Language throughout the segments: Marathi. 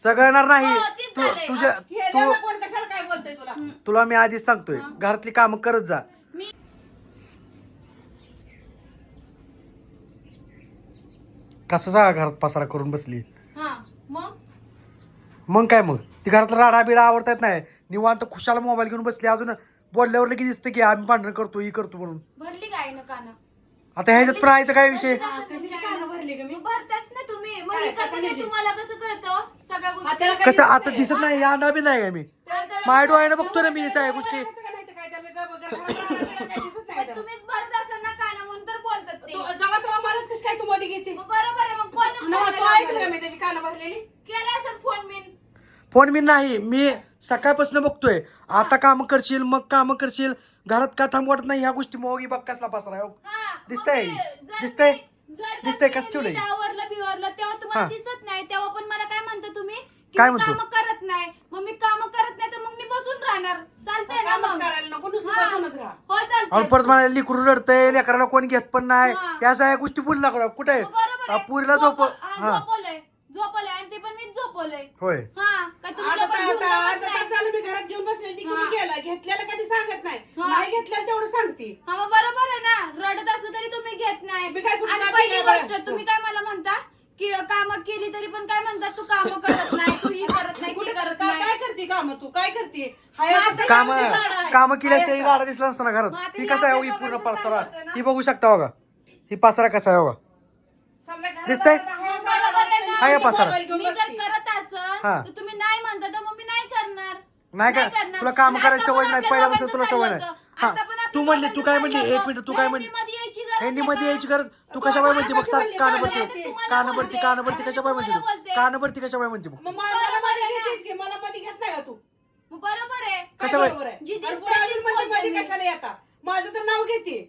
चघळणार नाही. हो, तेच तू झालंय. तुझ्या केल्यावर कोण कशाला काय बोलतोय तुला? तुला मी आधीच सांगतोय घरातली कामं करत जा. मी कसं जा घरात पसारा करून बसली. हा मग काय मग ती घरातला राडा बिडा आवडतात नाही निवांत खुशाला मोबाईल घेऊन बसली. अजून बोलल्यावर लगेच दिसतं की आम्ही भांडण करतो ही करतो म्हणून. भरली काय ना काना आता ह्याच्यात पळायचं काय विषय. कशाची कानं भरली ग मी? भरताच ना तुम्ही मग हे काय कसं करायचं? तुम्हाला कसं कळतं सगळ्या गोष्टी हाताला काय कसं दिसत आता नाही? दिसत नाही या बी नाही काय मी माझ्या डोळ्यानं बघतो ना मी सगळ्या गोष्टी. करायचं का नाही तर काय त्याला गप घरात राहण्याला काय दिसत नाही पण त्याला? तुम्हीच भरत असाल ना काना म्हणून तर बोलतात ते तो जेव्हा तेव्हा मलाच कशी काय तू मध्ये घेते? मग बरोबर आहे मग कोण नवा तो ऐकलं का मी त्याची कानं भरलेली? केला असेल फोन बिन फोन मी नाही मी सकाळपासून बघतोय. आता काम करशील मग काम करशील घरात का थांब वाटत नाही ह्या गोष्टी मग बघ कसला पसरा आहे. हा, दिसतंय? मग ते जर दिसतंय? मी- जर का दिसतंय? मी कसं ठेवलंय? नीट आवरलं बिवरलं तेव्हा तुम्हाला हा. दिसत नाही तेव्हा पण मला काय म्हणता तुम्ही की काय मी म्हणतो? कामं करत नाही मग मी काम करत नाही तर मग मी बसून राहणार चालतंय ना कामच मग करायला नको नुसतं हा. बसूनच राहा. हो आणि चालतंय परत मला लिकरू रडतंय लेकराला कोण घेत पण नाही हा. या सगळ्या गोष्टी बोलू नका कुठे मग बरोबर आहे. पुरीला झोप हा झोपवलंय आणि ते पण मीच झोपवलंय होय. हा का तुम्ही आता लोकं काय घेऊन आता जमत अर्धा नाही. तास झालं मी घरात घेऊन बसलेली ती हा. कुणी गेला घेतलेलं कधी सांगत नाही हा. नाही घेतलेलं तेवढं सांगते. हा मग बरोबर आहे ना रडत असलं तरी तुम्ही घेत नाही मी काय कुठं आणि जाते पहिली काय गोष्ट बरं? तुम्ही काय मला म्हणता की काम केली तरी पण काय म्हणतात तू काम करत नाही तू ही करत नाही ती कुठे करत काय नाही काय करते काम तू काय करते हाय माझं असं काम काम झाड आहे. काम केली हाय असते असं. गाडा दिसला नसताना घरात. मग आता ही हे कसा आहे आपल्या ही पूर्ण दोघांचं पसारा चालू होतं ना. ही बघू शकता बघा ही पसारा कसा आहे बघा. समजा घरात दिसतंय? आता हाय असं बरोबर आहे ना. हाय मी पसारा. मोबाईल घेऊन मी जर बसते. करत हा. असन तर तुम्ही नाही म्हणता तर मग मी नाही करणार नाही का करणार. तुला काम आणि करायची आता सवय पण नाही आपल्या पहिल्यापासून दोघांचं तुला सवय चाललं नाही. होतं. हा आता पण आपल्या तू म्हणली तू काय दोघांचं म्हणली चाललं एक मिनिट तू होतं. काय म्हणली ह्यांनी मध्ये यायची गरज आहे ह्यांनी का? यायची गरज तू तू कशा बाय आता म्हणते मग कशी सार म्हणली? कान कान भरते भरते. कान भरते कान भरते कशा बाय म्हणते तुम्हाला तू बोलते. कान भरते कशा बाय म्हणते मग मग मला मध्ये घेतेस की मला मध्ये घेत नाही का तू मग बरोबर आहे काय कशा बाई? बरोबर आहे? जी दिसते आणि पुढे तीच अजून म्हणते बोलते मध्ये मी. कशाला येता माझं तर नाव घेते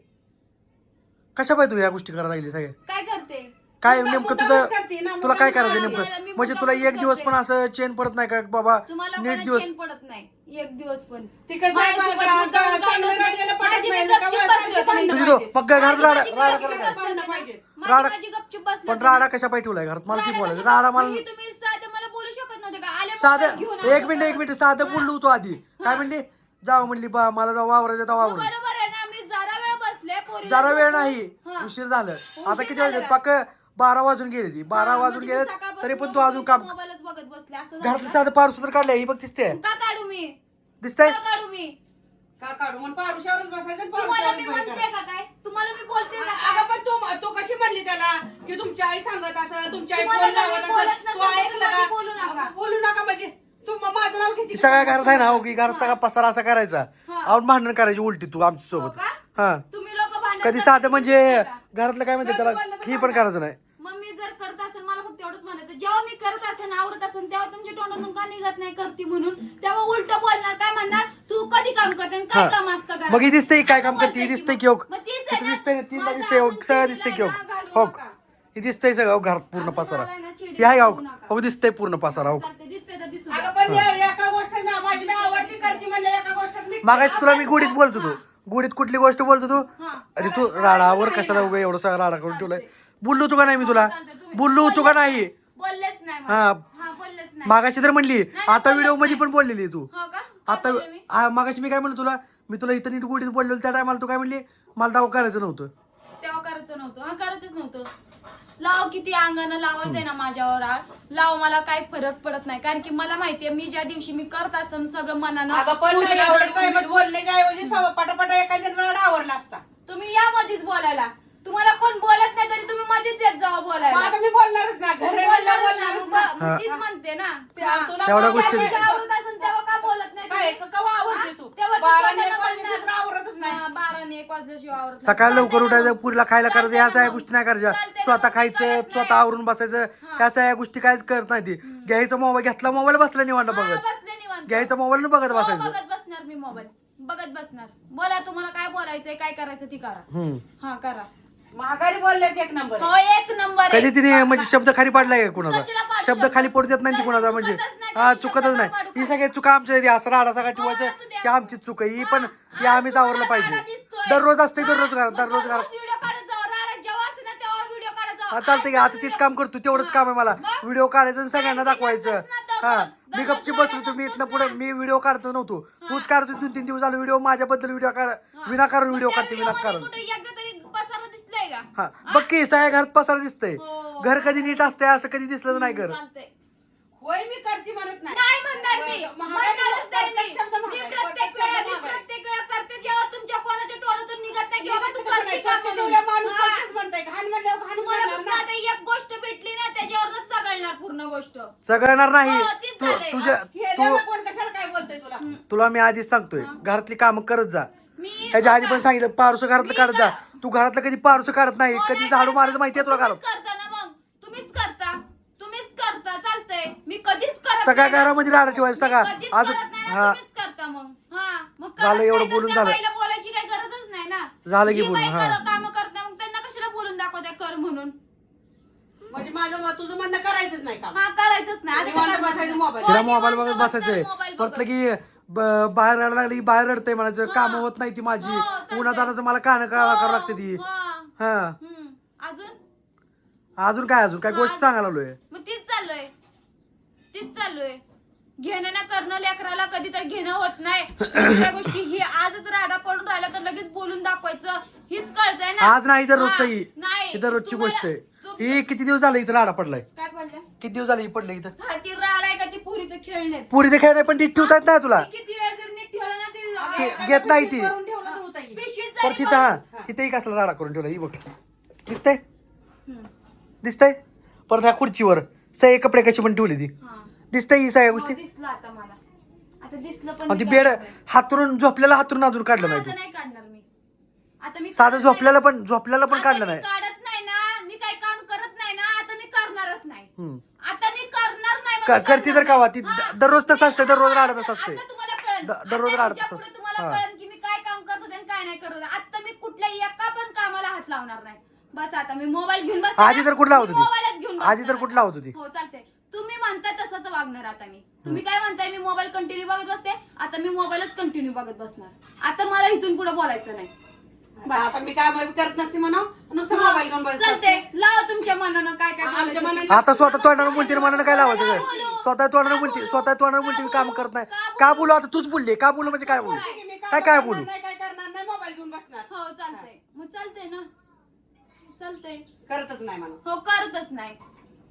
कशा बाय तू या गोष्टी करायला लागली सगळ्या काय करते काय मुद्दा- नेमकं मुद्दामच तुझं करते ना, तुला काय मुद्दामच करायचं करते. नेमकं मी म्हणजे तुला मुद्दामच एक दिवस करते. पण असं चेन पडत नाही का बाबा तुम्हाला नीट कोणाला दिवस चेन पडत नाही एक दिवस पण ती कसं आहे माझ्यासोबत बघा, मुद्दाम चांगलं काय राहिलेलं पटत माझी नाही, मी का गपचूप बा, बसले सारखं होते. भांडण तुझी तो पाहिजे. मग काय घरात राडा माझी राडा गपचूप करायचा बसले होते ना. पाहिजे. राडा- माझी गपचूप बसले पण होते ना. राडा कशा पाय ठेवलाय घरात मला ती राडा बोलायचं कशाला? राडा मग मला ही तुम्ही साधं मला बोलू शकत नव्हते का आले साधं मोबाईल घेऊन एक मिनिट साधं बोललो होतो आधी काय म्हणली जाऊ म्हणली बा मला जाऊ वावरायचं तर मग वावरून बरोबर आहे ना मी जरा वेळ बसले पोरीला जरा वेळ झोपून. नाही हा. उशीर झालं आता उशीर किती वाजले झालं. पक्क 12 वाजून गेले ती 12 हा, वाजून म्हणजे गेले मी सकाळपासून तरी पण तू अजून काम मोबाईलच बघत बसले असं झालं घरातलं का? साधं पार सुद्धा काढलंय ही बघ दिसते का काढू मी दिसतंय का काढू मी का काढू म्हणून पारुशावरच बसायचं आणि तुम्हाला मी पारुशावरच बाहेर म्हणते करायचं. का काय तुम्हाला मी बोलते का अगं काय? पण तू कशी म्हणली त्याला की तुमची आई सांगत असं तुमची आई तुम्हाला फोन जर मी लावत बोलत असं तू नसेल तर ऐकलं तुम्ही का बोलू नका. बोलू नका म्हणजे तू माझं नाव घेते ही सगळ्या घरात आहे ना हो की घरात सगळा पसारा असा करायचा हा. आपण भांडण करायची उलटी तू आमच्या हो सोबत का? हा तुम्ही लोक भांडण कधी करता साधं की म्हणजे नाही का? घरातलं काय म्हणते त्याला ही पण करायचं नाही मग मी जर करत असेल मला फक्त एवढंच म्हणायचं जेव्हा मी करत असेल आवरत असेल तेव्हा तुमच्या तोंडातून का निघत नाही करते म्हणून तेव्हा उलट बोलणार काय म्हणणार तू कधी काम करते आणि काय हा. काम असतं घरात? मग ही दिसते काय काम असं करते ही बोलते दिसते की की हो मग तीच आहे किती ना. दिसतंय तीनला माझा दिसते हो अजून सगळं चिडीला दिसते की हो आहे ना, घालू हो नका. ही दिसतंय सगळं हो, घरात पूर्ण अजून पसारा मला आहे ना, चिडीला ही आहे हो घालू नका. हो दिसतंय पूर्ण पसारा हो चालतंय, दिसतंय तर दिसू अगं द्या. पण एका गोष्टीत ना माझी मी आवडती करते म्हणलं एका गोष्टीत मी मागाशी तुला मी गुढीत बोलत होतो गुढीत कुठली गोष्ट बोलतो तू हा. अरे तू राडावर कशाला उगा एवढं सगळं राडा करून ठेवलाय बोललो तू का नाही मी तुला चालतंय, तुम्ही बोललो तू का नाही बोललेच नाही मला. हा. हा बोललेच नाही मागाशी तर म्हणली नाही, आता बोललेच व्हिडिओ मध्ये नाही. पण बोललेली तू हो का? आता काय बोलले मी? मागाशी मी काय म्हणलं तुला मी तुला इथं नीट गुढीत बोललेलो त्या टायमाला तू काय म्हणली मला दावा करायचं नव्हतं तेव्हा करायचं नव्हतं हा करायचंच नव्हतं लाव किती अंगानं लावायचंय ना माझ्यावर आज. लाव मला काही फरक पडत नाही कारण की मला माहितीये मी ज्या दिवशी मी करत असेल सगळं मनानं अगं पण पोरीला एवढं रडवून काय बिडवून. बोलण्याच्या ऐवजी पटापटा एखाद्या रड आवरला असता तुम्ही या मध्येच बोलायला तुम्हाला कोण बोलत नाही तरी तुम्ही मध्येच येत जावा मग बोलायला आता मी बोलणारच ना घरी म्हणलं बोलणारच ना मग तीच म्हणते ना ते हा. तुला तेवढ्या बोलायचं गोष्टी- आहे. जेव्हा आवरत असेल तेव्हा का बोलत नाही काय तुम्ही? कवा आवडते तू तेव्हा तर 12 आणि तोंडाला 1 वाजल्याशिवाय बोलणार. आवरतच नाही हा, 12 आणि 1 वाजल्याशिवाय आवरत नाही. सकाळी लवकर चालतंय ना उठायचं मग. पुरीला खायला करायचं चालतंय ह्या ना सगळ्या मग. गोष्टी नाही करायच्या चालतंय ना स्वतः मग. खायचं करत नाही. स्वतः आवरून बसायचं ह्या सगळ्या गोष्टी काहीच करत नाही ती घ्यायचं मोबाईल घेतला मोबाईल बसला निवांत हा, बघत बसले निवांत. घ्यायचा मोबाईल बघत हो, बसायचं बघत बसणार मी मोबाईल बघत बसणार बोला तुम्हाला काय बोलायचंय काय करायचं ती करा हम्म. हा करा महागारी बोलल्याच एक नंबर हो एक नंबर आहे. कधी तिने म्हणजे शब्द खाली पाडलाय का कुणाचा कशाला पाडू शब्द शब्द? खाली पडू देत नाही ती तर कुणाचा मी म्हणजे चुकतच नाही, हा तर मी चुकतच शब्द नाही का पाडू ही खाली? सगळी चुका आमच्या इथे असं राडा सगळा असू ठेवायचं द्या. की आमची चूक आहे ही पण हा, ही आम्हीच आज आवरलं तुम्हाला पाहिजे राडा दिसतोय. दररोज असते दररोज घरात मग दररोज घरात व्हिडिओ काढत जावा राडा जेव्हा असेल ना तेव्हा व्हिडिओ काढत जावा हा चालतंय की आता तीच काम करतो तेवढंच काम आहे मला व्हिडिओ काढायचं आणि सगळ्यांना दाखवायचं हा मग मी दररोज गपची बसलो रडायला तुम्ही इथनं बसतोस पुढे ना. मी व्हिडिओ काढतो नव्हतो तूच काढतो 2-3 दिवस झाले व्हिडिओ माझ्याबद्दल व्हिडिओ विनाकारण व्हिडिओ काढते विनाकारण कुठे एकदा तरी पसारा दिसलाय का? हा बघ की सगळ्या घरात पसारा दिसतंय हो, घर कधी नीट असते असं कधी दिसलं नाही घर चालतंय. होय मी करते म्हणत नाही नाही म्हणणार मी. महागाई म्हणणारच नाही मी. प्रत्येक शब्द मी महागाई, प्रत्येक प्रत्येक वेळा शब्द महागाई. प्रत्येक वेळा करते जेव्हा तुमच्या कोणाच्या तोंडातून निघत नाही किंवा निघत तू कसं नाही, करते का स्वच्छ म्हणून. ठेवल्या माणूस हा. स्वच्छच म्हणताय घाण म्हणल्यावर घाणच तुम्हाला म्हणणार फक्त ना. आता एक गोष्ट भेटली ना त्याच्यावरच चघळणार पूर्ण गोष्ट. सगळणार नाही हो, तेच झालंय. तुझ्या केल्यावर कोण कशाला काय बोलतोय तुला तुला मी आधीच सांगतोय घरातली कामं करत जा मी ह्याच्या आधी पण सांगितलं पारुसं घरातलं मी काढत जा का- तू घरातलं कधी पारुसं काढत नाही हो, कधी नाही झाडू करत. मारायचं माहितीये तुला घरात तुम्हीच करता ना मग. तुम्हीच करता चालतंय. मी कधीच करत सगळ्या नाही ना. घरामध्ये राडा ठेवायचं सगळा मी कधीच अजून करत नाही ना, हा तुम्हीच करता मग. हा, मग करत झालं, एवढं नाही तर बोलून त्या झालं. बाईला बोलायची काही गरजच नाही ना. झालं की जी बोलून, बाई हा. कामं करत नाही मग त्यांना कशाला बोलून दाखवत्या कर म्हणून. म्हणजे तुझं म्हणणं करायचंच नाही काम हा, करायचंच नाही. आधी निवांत तर करणार बसायचं नाही. मोबाईल. तिला हो, मोबाईल निवांत बघत बसायचंय बसणार मोबाईल परतलं बघत. की बाहेर रडायला लागली की बाहेर रडते म्हणायचं कामं होत नाही ती माझी हो, चालतंय. उन्हातानाचं मला कानं करावं लागते ती हा. हा हम्म. अजून अजून काय गोष्ट सांगायला आलोय मग तीच चाललोय घेणं ना करणं लेकराला कधी तर घेणं होत नाही दुसऱ्या गोष्टी ही आजच राडा पडून राहिला तर लगेच बोलून दाखवायचं हीच कळतंय ना. आज नाही दररोजचं हा, ही नाही. ही दररोजची तुम्हाला- गोष्ट आहे तुमचं- ही किती दिवस झाले इथं राडा पडलाय काय पडलं? किती दिवस झाले ही पडले इथं हा, ती राड आहे का ती पुरीचं खेळणे पुरीचे खेळ नाही पण ती ठेवतात ना तुला किती वेळ जर नीट ठेवलं ना घेत नाही ती. करून ठेवलं तर होता येईल. पिशवीत परत जरी तिथं हा इथंही कसला राडा करून ठेवला ही बघ दिसतंय हम्म. दिसतंय परत ह्या खुर्चीवर सगळे कपडे कशी पण ठेवली ती हा. दिसतंय ही सगळ्या हो, गोष्टी दिसलं आता मला आता दिसलं पण आणि ती मी बेड काय करणार? हातरून झोपलेला हातरून अजून काढलं हा, नाही आता तू नाही काढणार मी आता मी साधं करत नाही. झोपल्याला पण आता काढलं मी नाही काढत नाही ना मी काही काम करत नाही ना आता मी करणारच नाही हम्म. आता मी करणार नाही म्हणजे करते तर करणार कावा नाही. ती हा. दररोज तसं असते दररोज आता- राडा तसं असते आता तुम्हाला कळेल. दररोज आता राडा ह्याच्या तसं पुढे असते. तुम्हाला हा. कळेल की मी काय काम करत होते आणि काय नाही करत होते. आता मी कुठल्याही एका पण कामाला हात लावणार नाही बस आता मी मोबाईल घेऊन बसते आधी ना, तर कुठला मी होत होती? मोबाईलच घेऊन आधी तर बसणार कुठला आता. होत होती? हो चालते तुम्ही म्हणताय तसंच वागणार आता मी तुम्ही काय म्हणताय मी मोबाईल कंटिन्यू बघत बसते आता मी मोबाईलच कंटिन्यू बघत बसणार आता मला इथून पुढे बोलायचं नाही आता मी काय करत नसते म्हणा नुसतं मोबाईल घेऊन बसत चालते असते. लावा तुमच्या मनानं काय काय आमच्या बोलायचं ते. मनानं- आता स्वतः तोंडानं बोलते मनानं काय लावायचं काय स्वतः तोंडानं बोलते मी काम करत नाही का बोलू आता तूच बोलली का बोलू म्हणजे काय बोलू की मी काय करणार बोलू नाही, काय करणार नाही मोबाईल घेऊन बसणार हो चालतंय मग चालतंय ना चालतंय करतच नाही म्हणा हो करतच नाही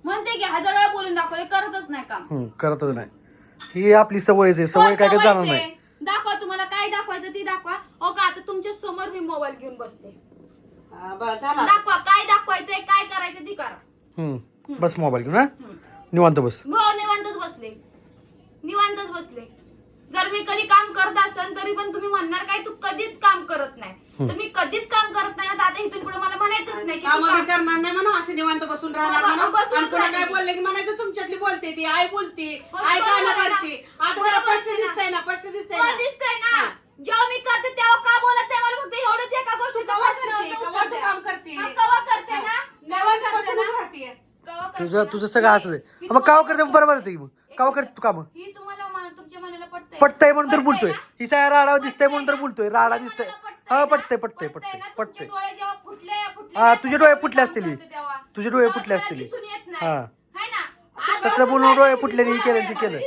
म्हणते की 1000 वेळा बोलून दाखवले करतच नाही काम करतच नाही ही आपली सवयच आहे सवय काय काय हो, जाणार सवयच नाही आहे. दाखवा तुम्हाला काय दाखवायचं ती दाखवा हो का आता तुमच्या समोर मी मोबाईल घेऊन बसते बस झाला दाखवा काय दाखवायचंय काय करायचं ती करा बस मोबाईल घेऊन हा निवांत बस हो निवांतच बसले जर मी कधी काम करत असेल तरी पण तुम्ही म्हणणार काय तू कधीच काम करत नाही तर मी कधीच काम करत नाही ना तर आता इथून पुढे मला म्हणायचंच नाही की काम तू मी काम- करणार नाही म्हणा असे निवांत बसून राहणार हो, म्हणा बसून आणि पुन्हा काय राहणार. बोलले की म्हणायचं तुमच्यातली बोलते ती आई बोलते हो, आई बरोबर गाणं आहे ना. काढते आता जरा बरोबर स्पष्ट आहे ना. दिसतंय ना स्पष्ट दिसतंय हो, ना दिसतंय ना जेव्हा मी करते तेव्हा का बोलत नाही मला फक्त एवढंच एका गोष्टीचा कवा प्रश्न करते, होता, कवा उत्तर तू द्या. काम करते. हा, कवा करते ना निवांत कवा करते बसूनच ना? राहते कवा करते तुझं ना? तुझं सगळं असं ही आहे मग काव तुम्हाला करते बरोबरच आहे की मग काव करते तू काम ही तुम्हाला तुमच्या मनाला पटतंय पटतंय म्हणून तर पटतंय बोलतोय ना? ही सगळ्या राडा दिसतंय पटतंय म्हणून तर ना? बोलतोय राडा तुमच्या दिसतंय मनाला हा पटतंय पटतंय ना? पटतंय ना? पटतंय तुमचे डोळे जेव्हा फुटले हा, ना, तुझे डोळे तेव्हा फुटले मी असतील. काम करते तेव्हा. तुझे डोळे तेव्हा फुटले तुम्हाला असतील. दिसून येत नाही. हा. है ना? आज तसलं असं बोलून काय डोळे तरी फुटले नाही, दिसू केलं लागलं. ते केलं.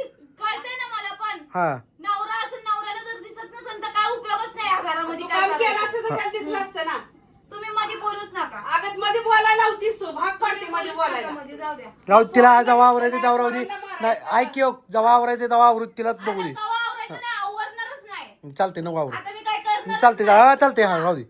कळतंय ना मला पण हा नवरा असून नवऱ्याला जर दिसत नसेल तर काय उपयोगच नाही या घरामध्ये तू काय काम केलं करायचं. असतं तर त्याला दिसलं असतं ना तुम्ही मध्ये बोलूच नका अगं मध्ये बोलायला होतीस तू भाग पडते मध्ये बोलायला मध्ये जाऊ द्या राहू दे, तिला जेव्हा आवरायचं तेव्हा राहू दे नाही ऐक यो जेव्हा आवरायचं तेव्हा आवरू तिला बघू आता दे कवा आवरायचं नाही आवरणारच नाही चालते नको आवरू आता मी काय करणार चालते चालते हा राहू दे